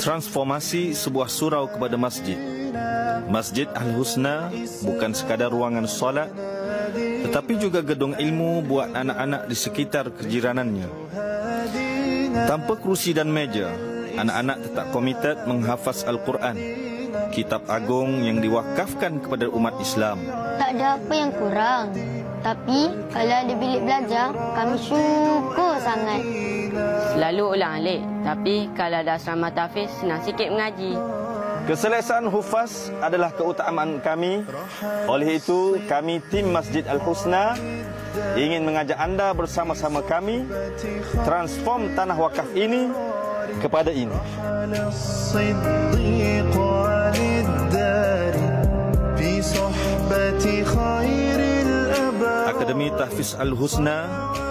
Transformasi sebuah surau kepada masjid. Masjid Al-Husna bukan sekadar ruangan solat, tetapi juga gedung ilmu buat anak-anak di sekitar kejiranannya. Tanpa kerusi dan meja, anak-anak tetap komited menghafaz Al-Quran, kitab agung yang diwakafkan kepada umat Islam. Tak ada apa yang kurang. Tapi kalau ada bilik belajar, kami syukur sangat. Selalu ulang alik. Tapi kalau ada asrama tahfiz, senang sikit mengaji. Keselesaan hufaz adalah keutamaan kami. Oleh itu, kami tim Masjid Al-Husna ingin mengajak anda bersama-sama kami transform tanah wakaf ini kepada ini. Akademi Tahfiz Al-Husna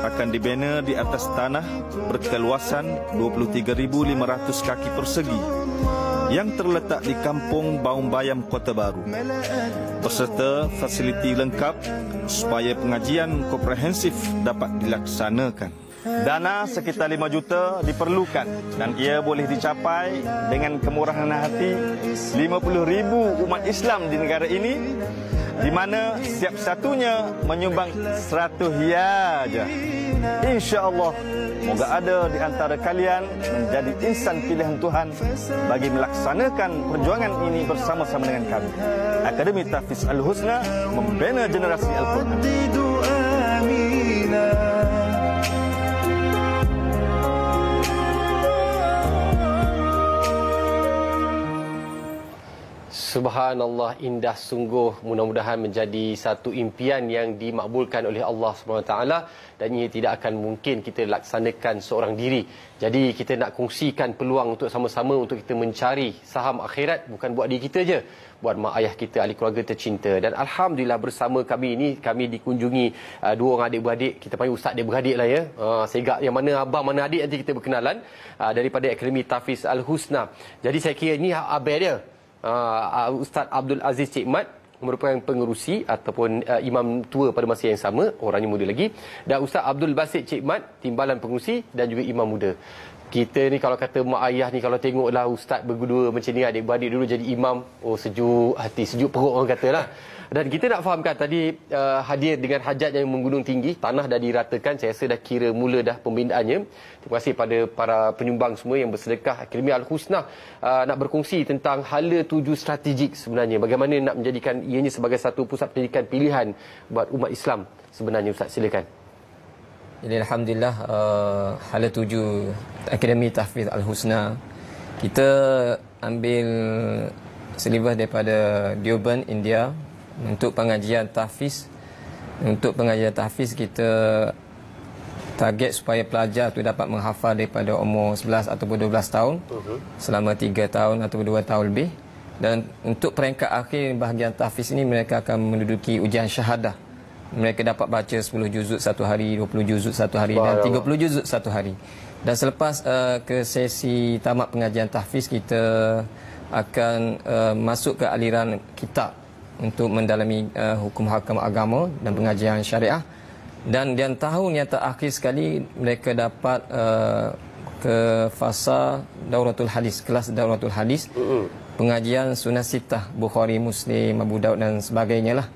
akan dibina di atas tanah berkeluasan 23,500 kaki persegi yang terletak di Kampung Baum Bayam, Kota Baru, berserta fasiliti lengkap supaya pengajian komprehensif dapat dilaksanakan. Dana sekitar 5 juta diperlukan dan ia boleh dicapai dengan kemurahan hati 50,000 umat Islam di negara ini, di mana setiap satunya menyumbang 100 riyal saja. InsyaAllah, moga ada di antara kalian menjadi insan pilihan Tuhan bagi melaksanakan perjuangan ini bersama-sama dengan kami. Akademi Tahfiz Al-Husna membina generasi Al-Quran. Subhanallah, indah sungguh. Mudah-mudahan menjadi satu impian yang dimakbulkan oleh Allah SWT, dan ia tidak akan mungkin kita laksanakan seorang diri. Jadi kita nak kongsikan peluang untuk sama-sama untuk kita mencari saham akhirat, bukan buat diri kita je, buat mak ayah kita, ahli keluarga tercinta. Dan Alhamdulillah bersama kami ini, kami dikunjungi dua orang adik-beradik. Kita panggil ustaz adik-beradik lah ya. Segak yang mana abang, mana adik, nanti kita berkenalan. Daripada Akademi Tahfiz Al-Husna. Jadi saya kira ini abang dia, Ustaz Abdul Aziz Cik Mat, merupakan pengerusi ataupun imam tua pada masa yang sama, orangnya muda lagi. Dan Ustaz Abdul Basit Cik Mat, timbalan pengerusi dan juga imam muda. Kita ni kalau kata mak ayah ni, kalau tengoklah ustaz berdua macam ni, adik-beradik dulu jadi imam, oh sejuk hati, sejuk perut orang katalah. Dan kita nak fahamkan tadi hadir dengan hajat yang menggunung tinggi, tanah dah diratakan, saya rasa dah kira mula dah pembinaannya. Terima kasih pada para penyumbang semua yang bersedekah. Akademi Al-Husna nak berkongsi tentang hala tuju strategik sebenarnya. Bagaimana nak menjadikan ianya sebagai satu pusat pendidikan pilihan buat umat Islam sebenarnya. Ustaz, silakan. Jadi Alhamdulillah, hala tuju Akademi Tahfiz Al-Husna, kita ambil silibus daripada Deoband, India, untuk pengajian tahfiz. Untuk pengajian tahfiz kita target supaya pelajar tu dapat menghafal daripada umur 11 ataupun 12 tahun selama 3 tahun ataupun 2 tahun lebih. Dan untuk peringkat akhir bahagian tahfiz ini, mereka akan menduduki ujian syahadah. Mereka dapat baca 10 juzuk satu hari, 20 juzuk satu hari dan 30 juzuk satu hari. Dan selepas ke sesi tamat pengajian tahfiz, kita akan masuk ke aliran kitab untuk mendalami hukum-hukum agama dan pengajian syariah. Dan di tahun yang terakhir sekali, mereka dapat ke fasa Dauratul Hadis, kelas Dauratul Hadis, pengajian Sunnah Sittah, Bukhari, Muslim, Abu Daud dan sebagainya lah.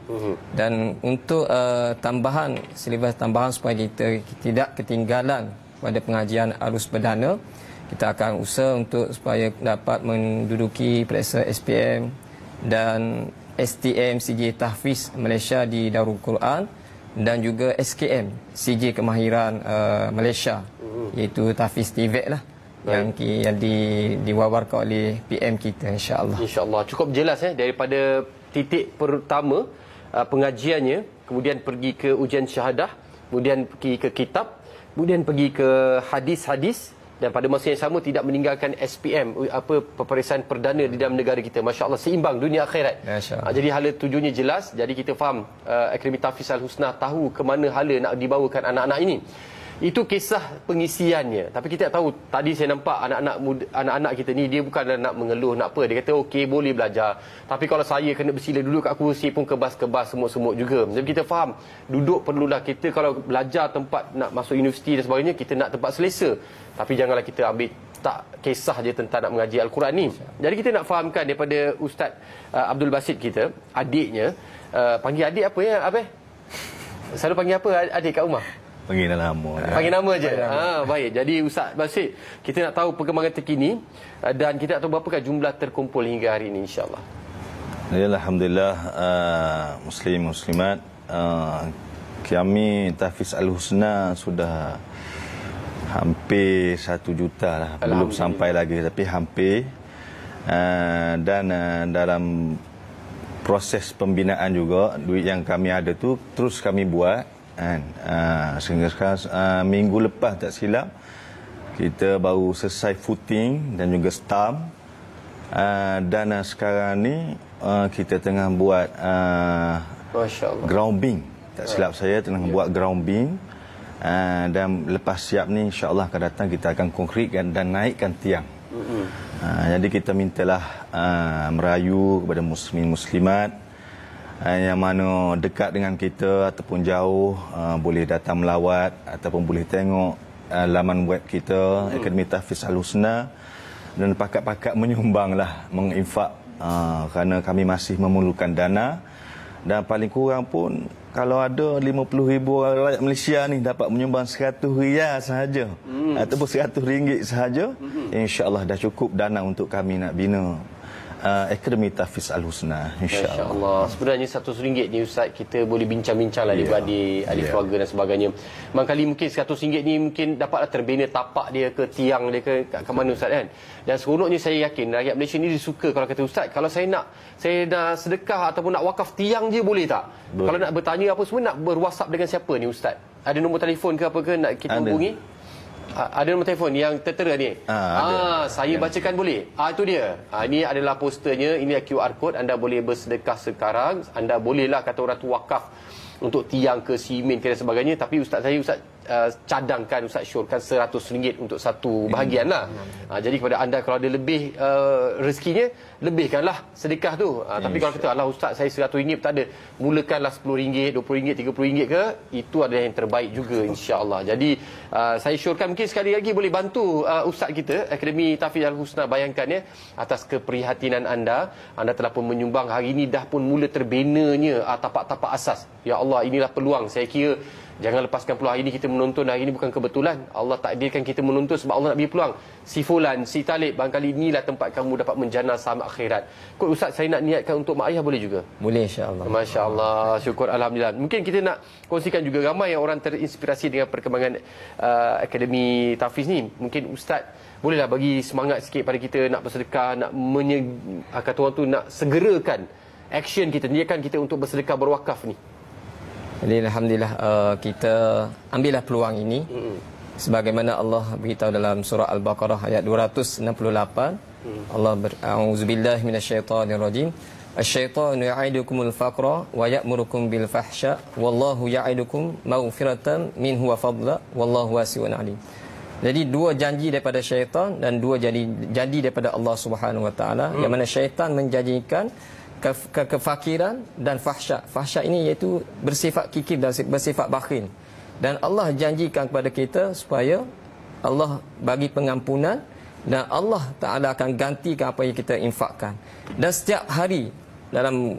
Dan untuk tambahan, silibus tambahan supaya kita tidak ketinggalan pada pengajian arus perdana, kita akan usaha untuk supaya dapat menduduki periksa SPM dan STM CJ Tahfiz Malaysia di Darul Quran, dan juga SKM CJ Kemahiran Malaysia, iaitu Tahfiz TVET lah, yang diwawarkan oleh PM kita, insya-Allah. Insya-Allah. Cukup jelas daripada titik pertama pengajiannya, kemudian pergi ke ujian syahadah, kemudian pergi ke kitab, kemudian pergi ke hadis-hadis, dan pada masa yang sama tidak meninggalkan SPM, peperiksaan perdana di dalam negara kita. Masya-Allah, seimbang dunia akhirat. Jadi hala tujuannya jelas. Jadi kita faham Akademi Tahfiz Al-Husna tahu ke mana hala nak dibawakan anak-anak ini. Itu kisah pengisiannya. Tapi kita tak tahu, tadi saya nampak anak-anak kita ni, dia bukanlah nak mengeluh, nak apa. Dia kata okey, boleh belajar. Tapi kalau saya kena bersila duduk kat kursi pun kebas-kebas, semut-semut juga. Jadi kita faham, duduk perlulah. Kita kalau belajar tempat nak masuk universiti dan sebagainya, kita nak tempat selesa. Tapi janganlah kita ambil tak kisah je tentang nak mengaji Al-Quran ni. Jadi kita nak fahamkan daripada Ustaz Abdul Basit kita, adiknya, panggil adik apa ya, Abang? Selalu panggil apa adik kat rumah? Panggil nama. Panggil nama je. Baik. Jadi Ustaz Basit, kita nak tahu perkembangan terkini dan kita nak tahu berapakah jumlah terkumpul hingga hari ini, insya-Allah. Alhamdulillah, muslim muslimat, kami Tahfiz Al-Husna sudah hampir 1 juta lah. Belum sampai lagi tapi hampir. Dan dalam proses pembinaan juga, duit yang kami ada tu terus kami buat kan. Sehingga sekarang minggu lepas tak silap kita baru selesai footing dan juga stamp. Dan sekarang ni kita tengah buat ground beam. Tak silap saya tengah buat ground beam. Dan lepas siap ni insya-Allah akan datang kita akan konkretkan dan naikkan tiang. Jadi kita mintalah merayu kepada muslimin muslimat yang mana dekat dengan kita ataupun jauh, boleh datang melawat ataupun boleh tengok laman web kita Akademi Tahfiz Al-Husna dan pakat-pakat menyumbanglah, menginfak, kerana kami masih memerlukan dana. Dan paling kurang pun kalau ada 50,000 orang rakyat Malaysia ni dapat menyumbang 100 riyal sahaja ataupun 100 ringgit sahaja, insya-Allah dah cukup dana untuk kami nak bina Akademi Tahfiz Al-Husna, insya-Allah. Sebenarnya RM100 ni Ustaz, kita boleh bincang-bincanglah adik-adik, ahli keluarga dan sebagainya. Mangkali mungkin RM100 ni mungkin dapatlah terbina tapak dia ke tiang dia ke mana Ustaz kan. Dan seronoknya saya yakin rakyat Malaysia ni dia suka kalau kata Ustaz, kalau saya nak sedekah ataupun nak wakaf tiang je boleh tak? Boleh. Kalau nak bertanya apa semua, nak ber-WhatsApp dengan siapa ni Ustaz? Ada nombor telefon ke apa ke nak kita hubungi? Ada nombor telefon yang tertera ni. Saya bacakan boleh. Itu dia. Ini adalah posternya, ini QR code. Anda boleh bersedekah sekarang. Anda bolehlah kata orang tu wakaf untuk tiang ke simen ke dan sebagainya. Tapi Ustaz cadangkan, Ustaz syorkan RM100 untuk satu bahagian lah. Jadi kepada anda kalau ada lebih rezekinya, lebihkanlah sedekah tu. Tapi kalau kata, Allah Ustaz saya RM100 tak ada, mulakanlah RM10, RM20, RM30 ke, itu adalah yang terbaik juga insya-Allah. Jadi saya syorkan mungkin sekali lagi boleh bantu Ustaz kita Akademi Tahfiz Al-Husna, bayangkan ya, atas keprihatinan anda telah pun menyumbang. Hari ini dah pun mula terbinanya tapak-tapak asas. Ya Allah, inilah peluang. Saya kira jangan lepaskan peluang. Hari ini kita menonton, hari ini bukan kebetulan. Allah takdirkan kita menonton sebab Allah nak bagi peluang. Si Fulan, si Talib, barangkali inilah tempat kamu dapat menjana saham akhirat. Kod Ustaz, saya nak niatkan untuk mak ayah boleh juga? Boleh, insya-Allah. Masya-Allah, syukur, alhamdulillah. Mungkin kita nak kongsikan juga, ramai orang terinspirasi dengan perkembangan Akademi Tahfiz ni. Mungkin Ustaz bolehlah bagi semangat sikit pada kita nak bersedekah, nak kata orang tu nak segerakan action kita, niatkan kita untuk bersedekah berwakaf ni. Jadi alhamdulillah kita ambillah peluang ini sebagaimana Allah beritahu dalam surah Al-Baqarah ayat 268. Allah a'udzubillahi minasyaitonirrajim. Asy-syaitanu ya'idukumul faqra wa ya'murukum bil fahsya wallahu ya'idukum maghfiratan minhu wa fadla wallahu wasi'un alim. Jadi dua janji daripada syaitan dan dua janji daripada Allah Subhanahu wa taala, yang mana syaitan menjanjikan kefakiran dan fahsya. Fahsya ini iaitu bersifat kikir dan bersifat bakhil. Dan Allah janjikan kepada kita supaya Allah bagi pengampunan dan Allah Ta'ala akan gantikan apa yang kita infakkan. Dan setiap hari dalam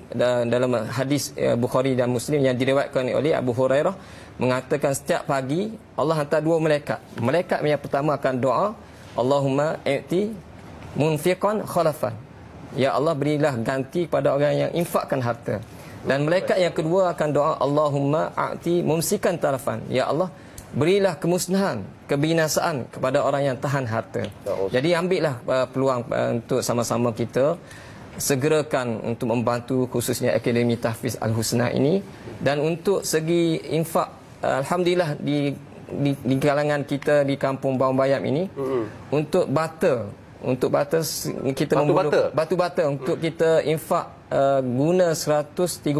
hadis Bukhari dan Muslim yang diriwayatkan oleh Abu Hurairah, mengatakan setiap pagi Allah hantar dua malaikat. Malaikat yang pertama akan doa, Allahumma i'ti munfiqan khalafan. Ya Allah, berilah ganti pada orang yang infakkan harta. Dan malaikat yang kedua akan doa, Allahumma a'ti mumsikan tarafan. Ya Allah, berilah kemusnahan, kebinasaan kepada orang yang tahan harta. Jadi ambillah peluang untuk sama-sama kita segerakan untuk membantu khususnya Akademi Tahfiz Al-Husna ini. Dan untuk segi infak, alhamdulillah di kalangan kita di Kampung Bawang Bayam ini, untuk batu bata untuk kita infak guna 135,000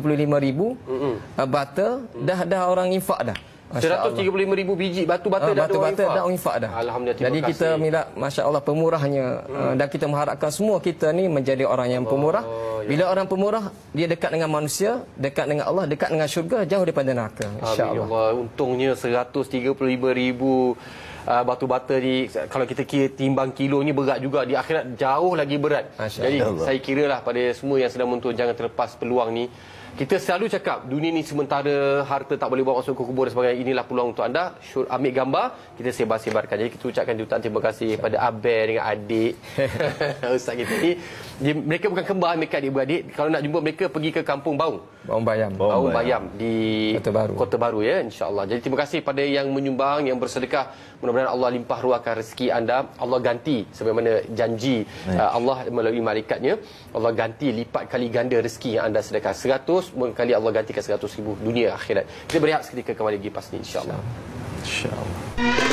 bata dah orang infak dah. 135,000 biji batu bata dah orang infak dah. Alhamdulillah. Jadi kita minta masya-Allah pemurahnya, dan kita mengharapkan semua kita ni menjadi orang yang pemurah. Bila orang pemurah, dia dekat dengan manusia, dekat dengan Allah, dekat dengan syurga, jauh daripada neraka, insya-Allah. Untungnya 135,000 batu bata ni, kalau kita kira timbang kilonya berat juga, di akhirat jauh lagi berat. Jadi saya kiralah pada semua yang sedang menonton, jangan terlepas peluang ni. Kita selalu cakap dunia ni sementara, harta tak boleh bawa masuk ke kubur dan sebagainya. Inilah peluang untuk anda. Ambil gambar, kita sebar-sebarkan. Jadi kita ucapkan jutaan terima kasih kepada Abel dengan adik ustaz kita ni. Mereka bukan kembar, mereka adik-beradik. Kalau nak jumpa mereka, pergi ke Kampung Baung Bayam di Kota Baru ya, insya-Allah. Jadi terima kasih pada yang menyumbang, yang bersedekah. Mudah-mudahan Allah limpah ruahkan rezeki anda. Allah ganti sebagaimana janji Allah melalui malaikatnya. Allah ganti lipat kali ganda rezeki yang anda sedekah. 100 kali Allah gantikan 100,000 dunia akhirat. Kita berehat seketika kembali lagi pas ni, insya-Allah. InsyaAllah.